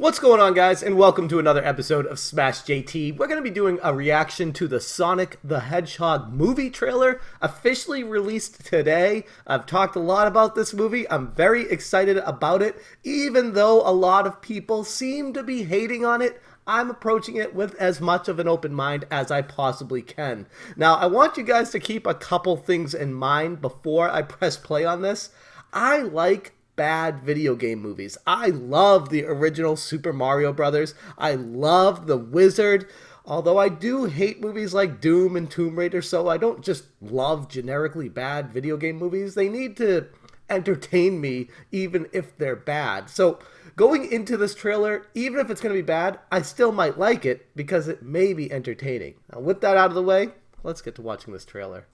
What's going on, guys, and welcome to another episode of Smash JT. We're going to be doing a reaction to the Sonic the Hedgehog movie trailer, officially released today. I've talked a lot about this movie. I'm very excited about it, even though a lot of people seem to be hating on it. I'm approaching it with as much of an open mind as I possibly can. Now, I want you guys to keep a couple things in mind before I press play on this. I like bad video game movies. I love the original Super Mario Brothers. I love The Wizard. Although I do hate movies like Doom and Tomb Raider, so I don't just love generically bad video game movies. They need to entertain me even if they're bad. So going into this trailer, even if it's going to be bad, I still might like it because it may be entertaining. Now with that out of the way, let's get to watching this trailer.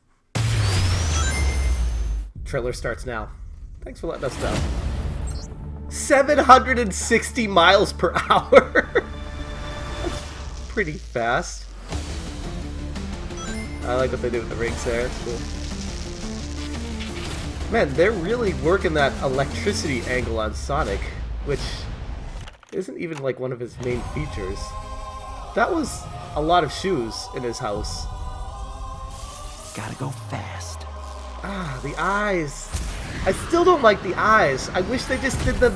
Trailer starts now. Thanks for letting us know. 760 miles per hour. That's pretty fast. I like what they do with the rings there. It's cool. Man, they're really working that electricity angle on Sonic, which isn't even like one of his main features. That was a lot of shoes in his house. Gotta go fast. Ah, the eyes. I still don't like the eyes. I wish they just did the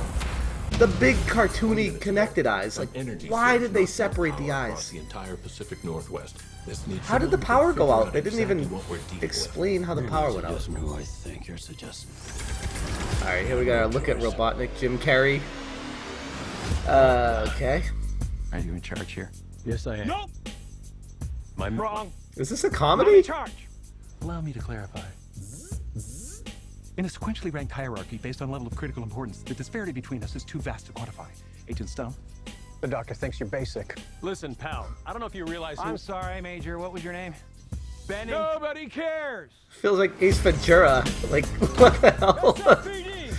big cartoony connected eyes. Like, why did they separate the eyes? The entire Pacific Northwest. How did the power go out? They didn't even explain how the power went out. I think you're suggesting. Alright, here we got our look at Robotnik, Jim Carrey. Okay. Are you in charge here? Yes, I am. Nope. I'm Wrong. Is this a I'm in comedy? charge. Allow me to clarify. In a sequentially ranked hierarchy based on level of critical importance, the disparity between us is too vast to quantify. Agent Stone? The doctor thinks you're basic. Listen, pal. I don't know if you realize who... I'm sorry, Major. What was your name? Benny. Nobody cares. Feels like Ace Ventura. Like, what the hell? PD.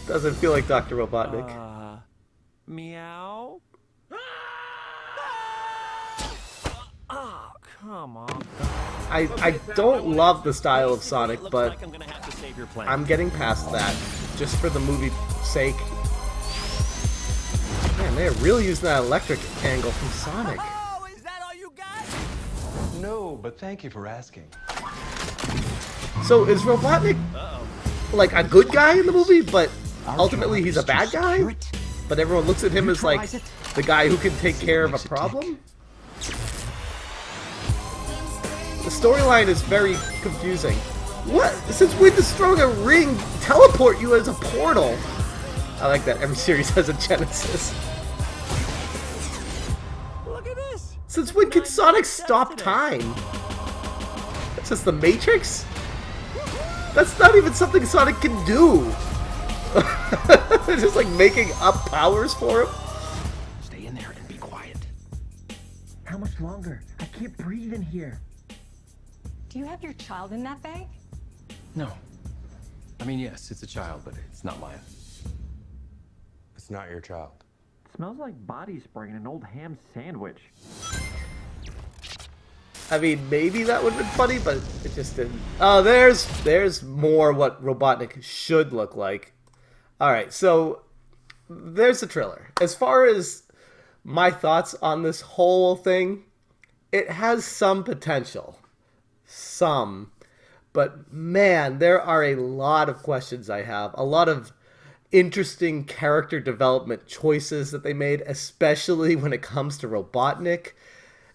Doesn't feel like Dr. Robotnik. Meow? Oh, come on. I don't love the style of Sonic, but I'm gonna have to save your plan. I'm getting past that just for the movie's sake. Man, they're really using that electric angle from Sonic. Oh, is that all you got? No, but thank you for asking. So is Robotnik like a good guy in the movie, but ultimately he's a bad guy? But everyone looks at him as like the guy who can take care of a problem? The storyline is very confusing. What? Since when does throwing a ring teleport you as a portal? I like that. Every series has a genesis. Look at this. Since when can Sonic stop time? That's just the Matrix? That's not even something Sonic can do. They're just like making up powers for him. Stay in there and be quiet. How much longer? I can't breathe in here. Do you have your child in that bag? No. I mean, yes, it's a child, but it's not mine. It's not your child. Smells like body spray in an old ham sandwich. I mean, maybe that would have been funny, but it just didn't. Oh, there's more what Robotnik should look like. Alright, so there's the trailer. As far as my thoughts on this whole thing, it has some potential. Some. But man, there are a lot of questions I have. A lot of interesting character development choices that they made, especially when it comes to Robotnik.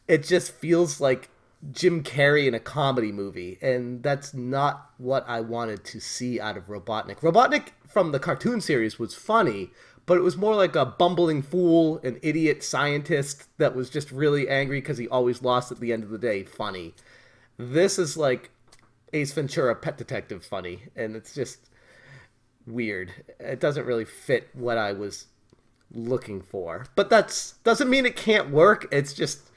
It just feels like Jim Carrey in a comedy movie, and that's not what I wanted to see out of Robotnik. Robotnik from the cartoon series was funny, but it was more like a bumbling fool, an idiot scientist that was just really angry because he always lost at the end of the day funny. This is like Ace Ventura, Pet Detective funny, and it's just weird. It doesn't really fit what I was looking for. But that doesn't mean it can't work. It's just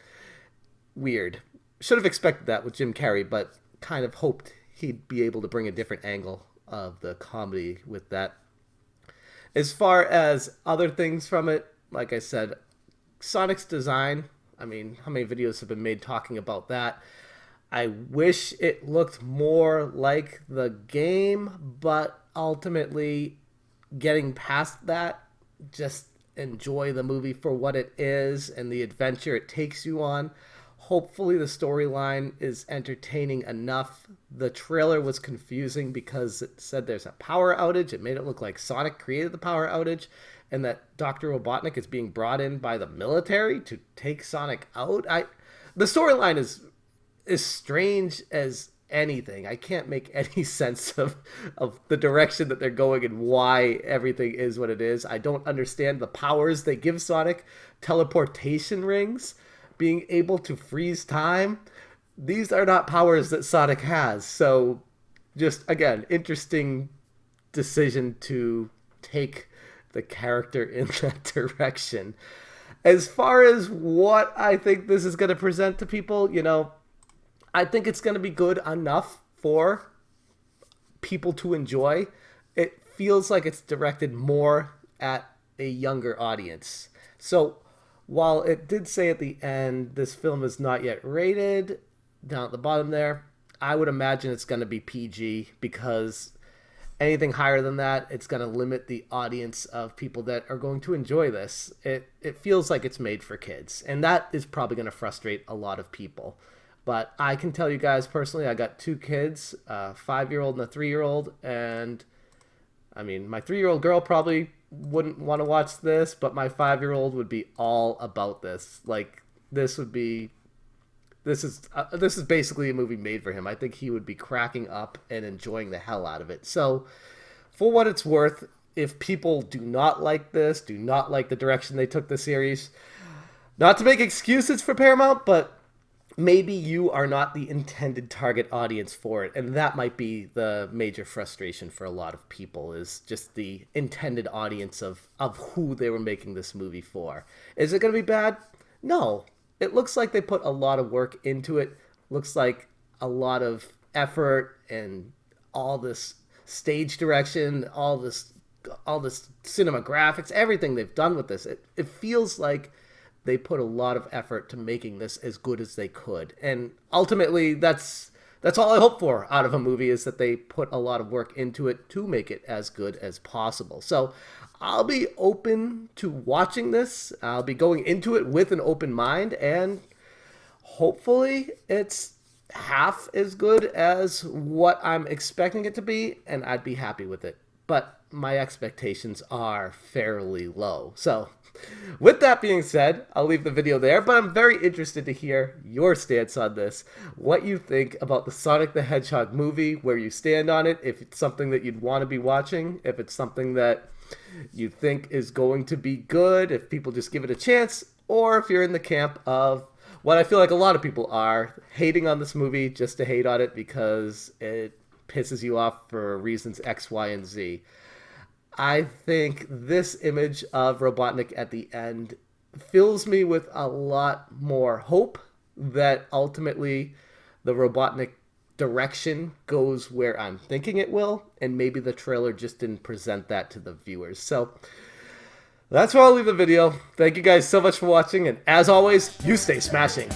weird. Should have expected that with Jim Carrey, but kind of hoped he'd be able to bring a different angle of the comedy with that. As far as other things from it, like I said, Sonic's design, I mean, how many videos have been made talking about that? I wish it looked more like the game, but ultimately getting past that just enjoy the movie for what it is and the adventure it takes you on. Hopefully the storyline is entertaining enough. The trailer was confusing because it said there's a power outage. It made it look like Sonic created the power outage and that Dr. Robotnik is being brought in by the military to take Sonic out. The storyline is strange as anything. I can't make any sense of the direction that they're going and why everything is what it is. I don't understand the powers they give Sonic. Teleportation rings, being able to freeze time. These are not powers that Sonic has. So just, again, interesting decision to take the character in that direction. As far as what I think this is going to present to people, I think it's going to be good enough for people to enjoy. It feels like it's directed more at a younger audience. So while it did say at the end, this film is not yet rated, down at the bottom there, I would imagine it's going to be PG, because anything higher than that, it's going to limit the audience of people that are going to enjoy this. It feels like it's made for kids, and that is probably going to frustrate a lot of people. But I can tell you guys personally, I got 2 kids, a 5-year-old and a 3-year-old, and I mean, my 3-year-old girl probably wouldn't want to watch this, but my 5-year-old would be all about this. Like, this is basically a movie made for him. I think he would be cracking up and enjoying the hell out of it. So, for what it's worth, if people do not like this, do not like the direction they took the series, not to make excuses for Paramount, but maybe you are not the intended target audience for it, and that might be the major frustration for a lot of people, is just the intended audience of who they were making this movie for. Is it going to be bad? No. It looks like they put a lot of work into it. Looks like a lot of effort and all this stage direction, all this cinematographics, everything they've done with this. It feels like they put a lot of effort to making this as good as they could. And ultimately, that's all I hope for out of a movie, is that they put a lot of work into it to make it as good as possible. So I'll be open to watching this. I'll be going into it with an open mind, and hopefully it's half as good as what I'm expecting it to be, and I'd be happy with it. But my expectations are fairly low. So with that being said, I'll leave the video there, but I'm very interested to hear your stance on this. What you think about the Sonic the Hedgehog movie, where you stand on it, if it's something that you'd want to be watching, if it's something that you think is going to be good, if people just give it a chance, or if you're in the camp of what I feel like a lot of people are, hating on this movie just to hate on it because it pisses you off for reasons X, Y, and Z. I think this image of Robotnik at the end fills me with a lot more hope that ultimately the Robotnik direction goes where I'm thinking it will, and maybe the trailer just didn't present that to the viewers. So that's where I'll leave the video. Thank you guys so much for watching, and as always, you stay smashing.